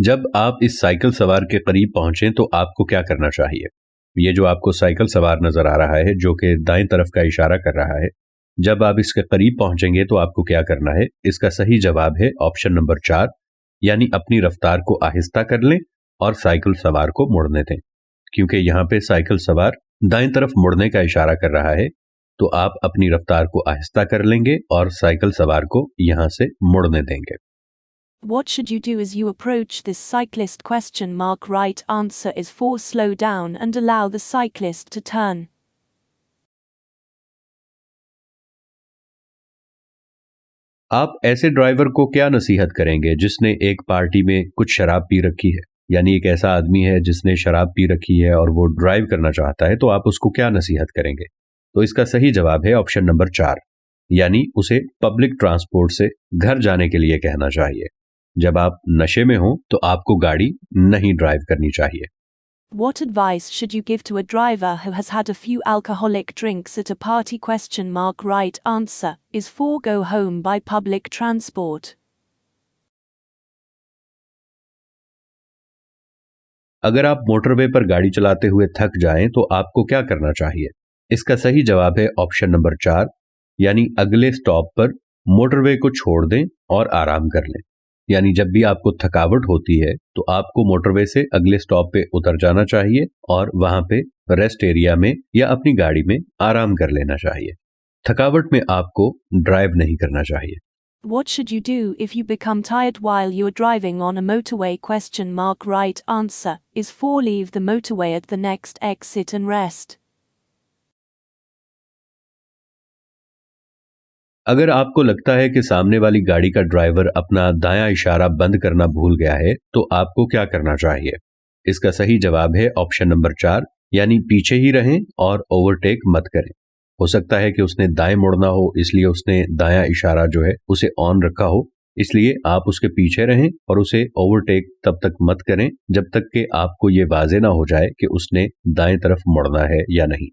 जब आप इस साइकिल सवार के करीब पहुंचें तो आपको क्या करना चाहिए? ये जो आपको साइकिल सवार नजर आ रहा है जो कि दाएं तरफ का इशारा कर रहा है, जब आप इसके करीब पहुंचेंगे तो आपको क्या करना है? इसका सही जवाब है ऑप्शन नंबर 4, यानी अपनी रफ्तार को आहिस्ता कर लें और साइकिल सवार को मुड़ने दें। क्योंकि यहाँ पे साइकिल सवार दाएं तरफ मुड़ने का इशारा कर रहा है, तो आप अपनी रफ्तार को आहिस्ता कर लेंगे और साइकिल सवार को यहां से मुड़ने देंगे। What should you do as you approach this cyclist? Right answer is 4. Slow down and allow the cyclist to turn. आप ऐसे ड्राइवर को क्या नसीहत करेंगे जिसने एक पार्टी में कुछ शराब पी रखी है? यानी एक ऐसा आदमी है जिसने शराब पी रखी है और वो ड्राइव करना चाहता है, तो आप उसको क्या नसीहत करेंगे? तो इसका सही जवाब है ऑप्शन नंबर 4, यानी उसे पब्लिक ट्रांसपोर्ट से घर जाने के लिए कहना चाहिए। जब आप नशे में हो तो आपको गाड़ी नहीं ड्राइव करनी चाहिए। What advice should you give to a driver who has had a few alcoholic drinks at a party? Right answer is 4. Go home by public transport. अगर आप मोटरवे पर गाड़ी चलाते हुए थक जाएं तो आपको क्या करना चाहिए? इसका सही जवाब है ऑप्शन नंबर 4, यानी अगले स्टॉप पर मोटरवे को छोड़ दें और आराम कर लें। यानी जब भी आपको थकावट होती है तो आपको मोटरवे से अगले स्टॉप पे उतर जाना चाहिए और वहां पे रेस्ट एरिया में या अपनी गाड़ी में आराम कर लेना चाहिए। थकावट में आपको ड्राइव नहीं करना चाहिए। What should you do if you become tired while you're driving on a motorway? Right answer is 4. Leave the motorway at the next exit and rest. अगर आपको लगता है कि सामने वाली गाड़ी का ड्राइवर अपना दायां इशारा बंद करना भूल गया है, तो आपको क्या करना चाहिए? इसका सही जवाब है ऑप्शन नंबर 4, यानी पीछे ही रहें और ओवरटेक मत करें। हो सकता है कि उसने दाएं मुड़ना हो, इसलिए उसने दायां इशारा जो है उसे ऑन रखा हो, इसलिए आप उसके पीछे रहें और उसे ओवरटेक तब तक मत करें जब तक कि आपको ये वाजे ना हो जाए कि उसने दाएं तरफ मुड़ना है या नहीं।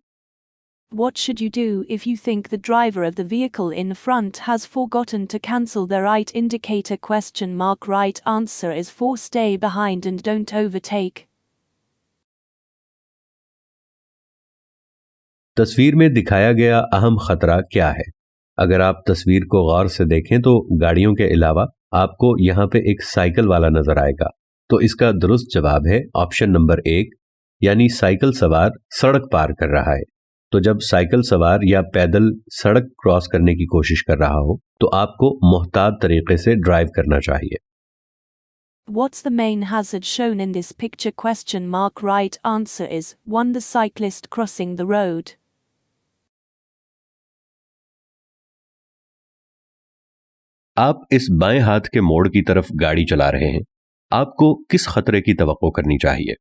What should you do if you think the driver of the vehicle in front has forgotten to cancel the right indicator? Right answer is 4. Stay behind and don't overtake. तस्वीर में दिखाया गया अहम खतरा क्या है? अगर आप तस्वीर को गौर से देखें तो गाड़ियों के अलावा आपको यहाँ पे एक साइकिल वाला नजर आएगा। तो इसका दुरुस्त जवाब है ऑप्शन नंबर 1, यानी साइकिल सवार सड़क पार कर रहा है। तो जब साइकिल सवार या पैदल सड़क क्रॉस करने की कोशिश कर रहा हो तो आपको मोहतात तरीके से ड्राइव करना चाहिए। What's the main hazard shown in this picture? Right answer is 1. The cyclist crossing the road. आप इस बाएं हाथ के मोड़ की तरफ गाड़ी चला रहे हैं, आपको किस खतरे की तवक्को करनी चाहिए?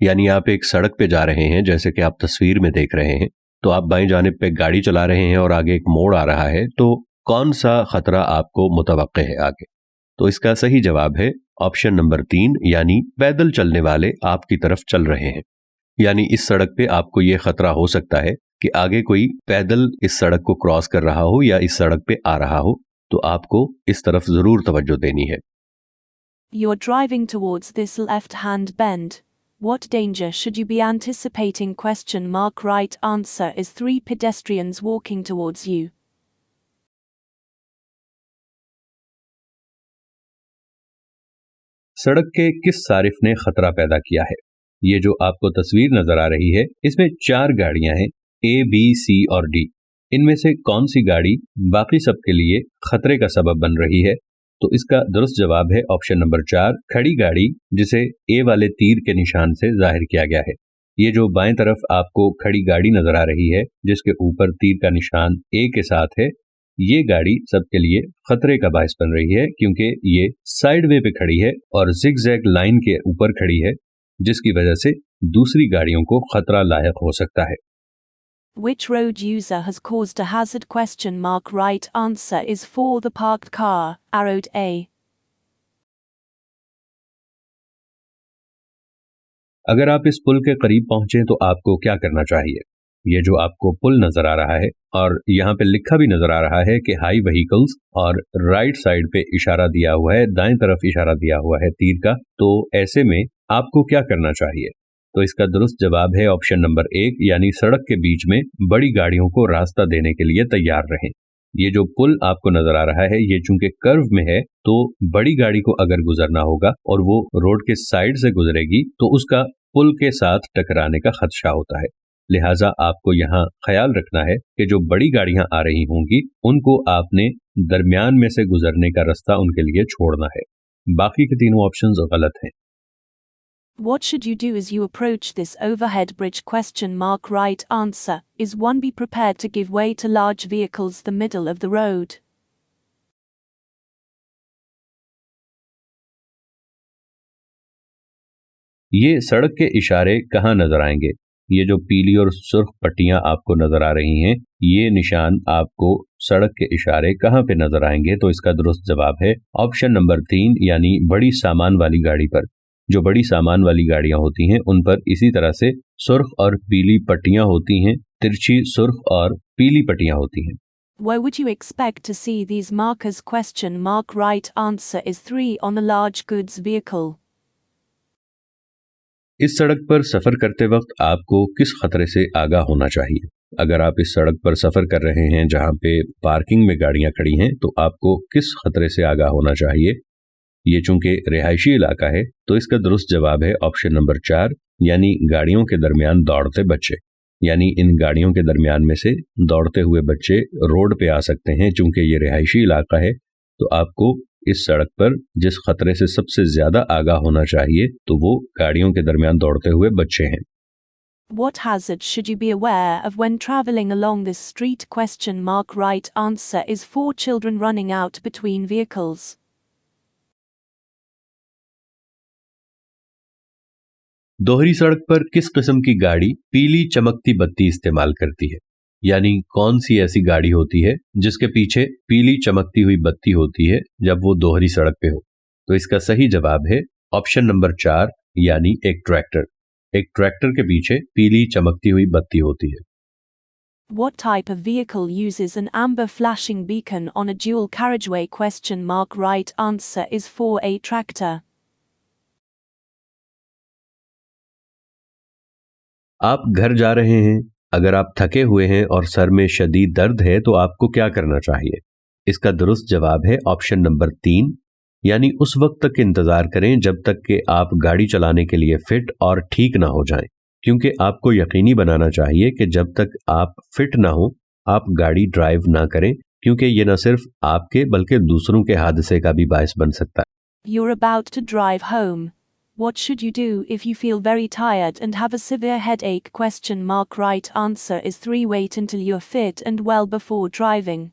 यानी आप एक सड़क पे जा रहे हैं, जैसे कि आप तस्वीर में देख रहे हैं, तो आप बाएं जानिब पे गाड़ी चला रहे हैं और आगे एक मोड़ आ रहा है, तो कौन सा खतरा आपको मुतवक्के है आगे? तो इसका सही जवाब है ऑप्शन नंबर 3, यानी पैदल चलने वाले आपकी तरफ चल रहे हैं। यानी इस सड़क पे आपको ये खतरा हो सकता है कि आगे कोई पैदल इस सड़क को क्रॉस कर रहा हो या इस सड़क पे आ रहा हो, तो आपको इस तरफ जरूर तवज्जो देनी है। You're driving towards this left-hand bend. What danger should you be anticipating? Right answer is 3. Pedestrians walking towards you. सड़क के किस सारिफ ने खतरा पैदा किया है? ये जो आपको तस्वीर नजर आ रही है, इसमें 4 गाड़ियां हैं, ए, बी, सी और डी। इनमें से कौन सी गाड़ी बाकी सबके लिए खतरे का सबब बन रही है? तो इसका दुरुस्त जवाब है ऑप्शन नंबर 4, खड़ी गाड़ी, जिसे ए वाले तीर के निशान से जाहिर किया गया है। ये जो बाएं तरफ आपको खड़ी गाड़ी नजर आ रही है जिसके ऊपर तीर का निशान ए के साथ है, ये गाड़ी सबके लिए खतरे का बायस बन रही है क्योंकि ये साइड वे पे खड़ी है और जिग-जैग लाइन के ऊपर खड़ी है, जिसकी वजह से दूसरी गाड़ियों को खतरा लायक हो सकता है। Which road user has caused a hazard? Right answer is 4. The parked car. Arrowed A. अगर आप इस पुल के करीब पहुंचे तो आपको क्या करना चाहिए? ये जो आपको पुल नजर आ रहा है और यहाँ पे लिखा भी नजर आ रहा है कि हाई व्हीकल्स, और राइट साइड पे इशारा दिया हुआ है, दाएं तरफ इशारा दिया हुआ है तीर का, तो ऐसे में आपको क्या करना चाहिए? तो इसका दुरुस्त जवाब है ऑप्शन नंबर 1, यानी सड़क के बीच में बड़ी गाड़ियों को रास्ता देने के लिए तैयार रहें। ये जो पुल आपको नजर आ रहा है, ये चूंकि कर्व में है, तो बड़ी गाड़ी को अगर गुजरना होगा और वो रोड के साइड से गुजरेगी तो उसका पुल के साथ टकराने का खदशा होता है। लिहाजा आपको यहाँ ख्याल रखना है कि जो बड़ी गाड़ियां आ रही होंगी उनको आपने दरमियान में से गुजरने का रास्ता उनके लिए छोड़ना है। बाकी के तीनों ऑप्शंस गलत हैं। What should you do as you approach this overhead bridge? Right answer is 1. Be prepared to give way to large vehicles the middle of the road. ये सड़क के इशारे कहाँ नजर आएंगे? ये जो पीली और सुर्ख पट्टियां आपको नजर आ रही हैं, ये निशान आपको सड़क के इशारे कहाँ पे नजर आएंगे? तो इसका दुरुस्त जवाब है ऑप्शन नंबर 3, यानी बड़ी सामान वाली गाड़ी पर। जो बड़ी सामान वाली गाड़ियां होती हैं उन पर इसी तरह से सुर्ख और पीली पट्टियां होती हैं, तिरछी सुर्ख और पीली पट्टियां होती हैं। Where would you expect to see these markers? Right answer is 3 on a large goods vehicle. इस सड़क पर सफर करते वक्त आपको किस खतरे से आगाह होना चाहिए? अगर आप इस सड़क पर सफर कर रहे हैं जहां पे पार्किंग में गाड़ियां खड़ी हैं, तो आपको किस खतरे से आगाह होना चाहिए? ये चूंकि रिहायशी इलाका है, तो इसका दुरुस्त जवाब है ऑप्शन नंबर 4, यानी गाड़ियों के दरमियान दौड़ते बच्चे। यानी इन गाड़ियों के दरमियान में से दौड़ते हुए बच्चे रोड पे आ सकते हैं। चूंकि ये रिहायशी इलाका है, तो आपको इस सड़क पर जिस खतरे से सबसे ज्यादा आगाह होना चाहिए, तो वो गाड़ियों के दरमियान दौड़ते हुए बच्चे हैं। What hazards should you be aware of when traveling along this street? Right answer is 4 children running out between vehicles. दोहरी सड़क पर किस किस्म की गाड़ी पीली चमकती बत्ती इस्तेमाल करती है? यानी कौन सी ऐसी गाड़ी होती है जिसके पीछे पीली चमकती हुई बत्ती होती है जब वो दोहरी सड़क पे हो? तो इसका सही जवाब है ऑप्शन नंबर 4, यानी एक ट्रैक्टर। एक ट्रैक्टर के पीछे पीली चमकती हुई बत्ती होती है। What type of vehicle uses an amber flashing beacon on a dual carriageway? Right answer is 4A tractor. आप घर जा रहे हैं, अगर आप थके हुए हैं और सर में शदीद दर्द है, तो आपको क्या करना चाहिए? इसका दुरुस्त जवाब है ऑप्शन नंबर 3, यानी उस वक्त तक इंतजार करें जब तक कि आप गाड़ी चलाने के लिए फिट और ठीक ना हो जाएं, क्योंकि आपको यकीनी बनाना चाहिए कि जब तक आप फिट ना हो आप गाड़ी ड्राइव ना करें, क्योंकि ये न सिर्फ आपके बल्कि दूसरों के हादसे का भी बायस बन सकता है। You're about to drive home. What should you do if you feel very tired and have a severe headache? Right answer is 3. Wait until you're fit and well before driving.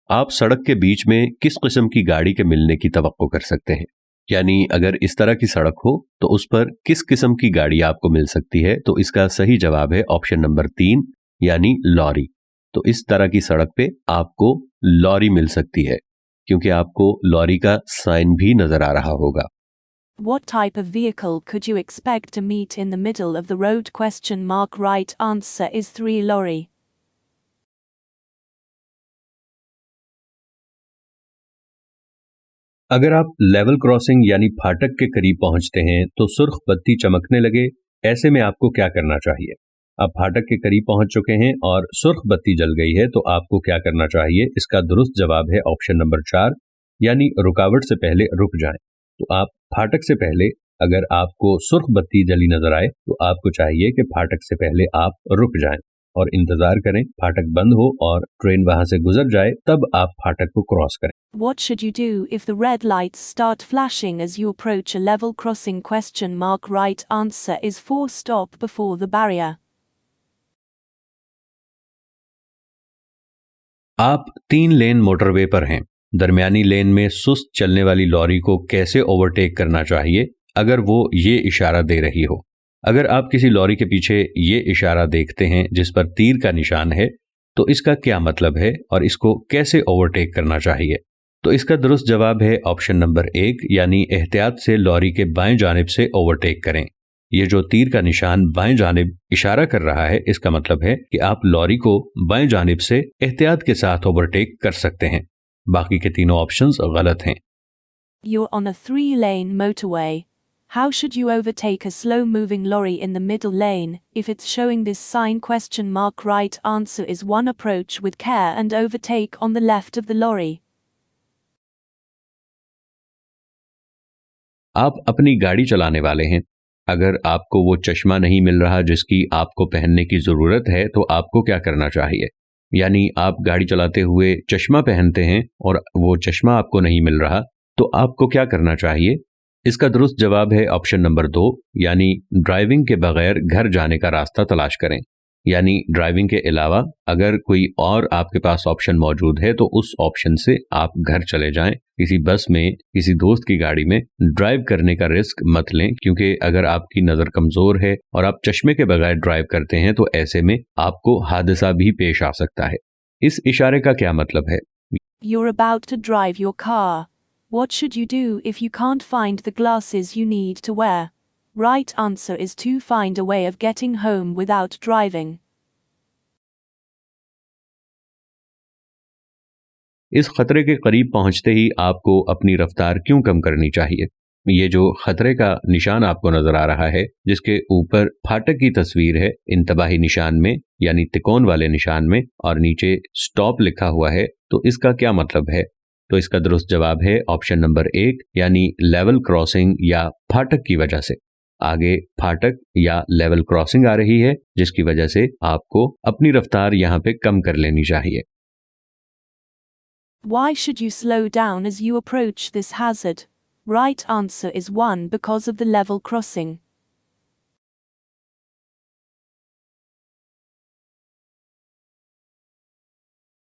आप सड़क के बीच में किस किस्म की गाड़ी के मिलने की तवक्को कर सकते हैं? यानी अगर इस तरह की सड़क हो तो उस पर किस किस्म की गाड़ी आपको मिल सकती है? तो इसका सही जवाब है ऑप्शन नंबर 3, यानी लॉरी। तो इस तरह की सड़क पे आपको लॉरी मिल सकती है, क्योंकि आपको लॉरी का साइन भी नजर आ रहा होगा। What type of vehicle could you expect to meet in the middle of the road? Right answer is 3. Lorry. अगर आप लेवल क्रॉसिंग यानी फाटक के करीब पहुंचते हैं तो सुर्ख बत्ती चमकने लगे, ऐसे में आपको क्या करना चाहिए? आप फाटक के करीब पहुंच चुके हैं और सुर्ख बत्ती जल गई है, तो आपको क्या करना चाहिए? इसका दुरुस्त जवाब है ऑप्शन नंबर 4, यानी रुकावट से पहले रुक जाएं। तो आप फाटक से पहले अगर आपको सुर्ख बत्ती जली नजर आए तो आपको चाहिए कि फाटक से पहले आप रुक जाएं और इंतजार करें फाटक बंद हो और ट्रेन वहां से गुजर जाए, तब आप फाटक को क्रॉस करें। What should you do if the red lights start flashing as you approach a level crossing? Right answer is 4. Stop before the barrier. आप 3 लेन मोटरवे पर हैं। दरमियानी लेन में सुस्त चलने वाली लॉरी को कैसे ओवरटेक करना चाहिए अगर वो ये इशारा दे रही हो? अगर आप किसी लॉरी के पीछे ये इशारा देखते हैं जिस पर तीर का निशान है, तो इसका क्या मतलब है और इसको कैसे ओवरटेक करना चाहिए? तो इसका दुरुस्त जवाब है ऑप्शन नंबर 1, यानी एहतियात से लॉरी के बाएं जानिब से ओवरटेक करें। ये जो तीर का निशान बाएं जानिब इशारा कर रहा है, इसका मतलब है कि आप लॉरी को बाएं जानिब से एहतियात के साथ ओवरटेक कर सकते हैं। बाकी के तीनों ऑप्शंस गलत हैं। You're on a 3-lane motorway. How should you overtake a slow-moving lorry in the middle lane if it's showing this sign ? Right answer is 1. Approach with care and overtake on the left of the lorry. आप अपनी गाड़ी चलाने वाले हैं। अगर आपको वो चश्मा नहीं मिल रहा जिसकी आपको पहनने की ज़रूरत है, तो आपको क्या करना चाहिए? यानी आप गाड़ी चलाते हुए चश्मा पहनते हैं और वो चश्मा आपको नहीं मिल रहा, तो आपको क्या करना चाहिए? इसका दुरुस्त जवाब है ऑप्शन नंबर 2, यानी ड्राइविंग के बगैर घर जाने का रास्ता तलाश करें। यानी ड्राइविंग के अलावा अगर कोई और आपके पास ऑप्शन मौजूद है, तो उस ऑप्शन से आप घर चले जाएं। किसी बस में, किसी दोस्त की गाड़ी में ड्राइव करने का रिस्क मत लें, क्योंकि अगर आपकी नज़र कमज़ोर है और आप चश्मे के बगैर ड्राइव करते हैं, तो ऐसे में आपको हादसा भी पेश आ सकता है। इस इशारे का क्या मतलब है? You're about to drive your car. What should you do if you can't find the glasses you need to wear? Right answer is to find a way of getting home without driving. इस खतरे के करीब पहुंचते ही आपको अपनी रफ्तार क्यों कम करनी चाहिए? ये जो खतरे का निशान आपको नजर आ रहा है, जिसके ऊपर फाटक की तस्वीर है इंतबाही निशान में, यानी तिकोन वाले निशान में, और नीचे स्टॉप लिखा हुआ है, तो इसका क्या मतलब है? तो इसका दुरुस्त जवाब है ऑप्शन नंबर 1, यानी लेवल क्रॉसिंग या फाटक की वजह से। आगे फाटक या लेवल क्रॉसिंग आ रही है, जिसकी वजह से आपको अपनी रफ्तार यहाँ पे कम कर लेनी चाहिए। Why should you slow down as you approach this hazard? Right answer is 1. Because of the level crossing.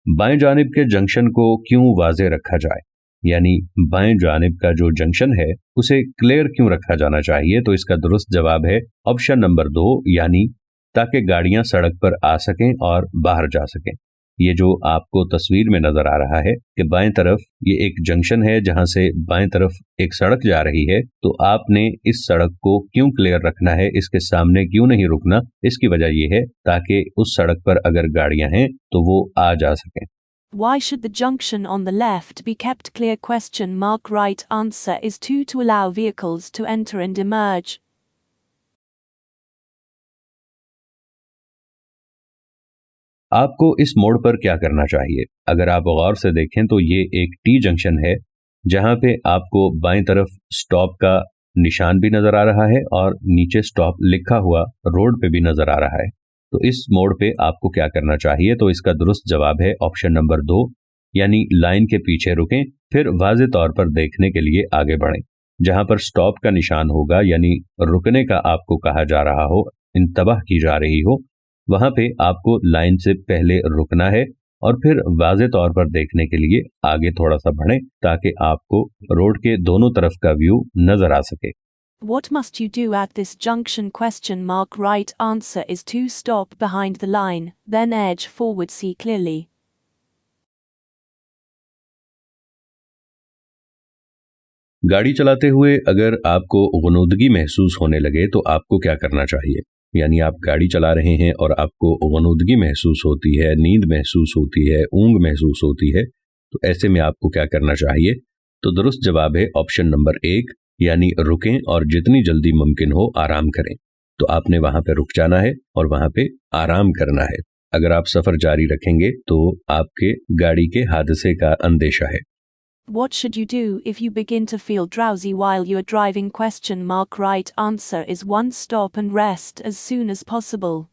बाएं जानिब के जंक्शन को क्यों वाज़े रखा जाए? यानी बाएं जानिब का जो जंक्शन है उसे क्लियर क्यों रखा जाना चाहिए? तो इसका दुरुस्त जवाब है ऑप्शन नंबर 2, यानी ताकि गाड़ियां सड़क पर आ सकें और बाहर जा सकें। ये जो आपको तस्वीर में नजर आ रहा है कि बाएं तरफ ये एक जंक्शन है जहां से बाएं तरफ एक सड़क जा रही है, तो आपने इस सड़क को क्यों क्लियर रखना है, इसके सामने क्यों नहीं रुकना? इसकी वजह यह है ताकि उस सड़क पर अगर गाड़ियां हैं तो वो आ जा सकें। Why should the junction on the left be kept clear? Right answer is 2. To allow vehicles to enter and emerge. आपको इस मोड़ पर क्या करना चाहिए? अगर आप गौर से देखें तो ये एक टी जंक्शन है जहां पे आपको बाएं तरफ स्टॉप का निशान भी नजर आ रहा है और नीचे स्टॉप लिखा हुआ रोड पे भी नजर आ रहा है। तो इस मोड़ पे आपको क्या करना चाहिए? तो इसका दुरुस्त जवाब है ऑप्शन नंबर 2, यानी लाइन के पीछे रुकें, फिर वाज़े तौर पर देखने के लिए आगे बढ़ें। जहां पर स्टॉप का निशान होगा, यानी रुकने का आपको कहा जा रहा हो, इंतबाह की जा रही हो, वहां पे आपको लाइन से पहले रुकना है और फिर वाज़े तौर पर देखने के लिए आगे थोड़ा सा बढ़ें ताकि आपको रोड के दोनों तरफ का व्यू नजर आ सके। What must you do at this junction? Right answer is to stop behind the line, then edge forward, see clearly. गाड़ी चलाते हुए अगर आपको गुनूदगी महसूस होने लगे तो आपको क्या करना चाहिए? यानी आप गाड़ी चला रहे हैं और आपको गुनूदगी महसूस होती है, नींद महसूस होती है, ऊंग महसूस होती है, तो ऐसे में आपको क्या करना चाहिए? तो दुरुस्त जवाब है ऑप्शन नंबर 1, यानी रुकें और जितनी जल्दी मुमकिन हो आराम करें। तो आपने वहां पे रुक जाना है और वहां पे आराम करना है। अगर आप सफर जारी रखेंगे तो आपके गाड़ी के हादसे का अंदेशा है। What should you do if you begin to feel drowsy while you are driving? Right answer is 1. Stop and rest as soon as possible.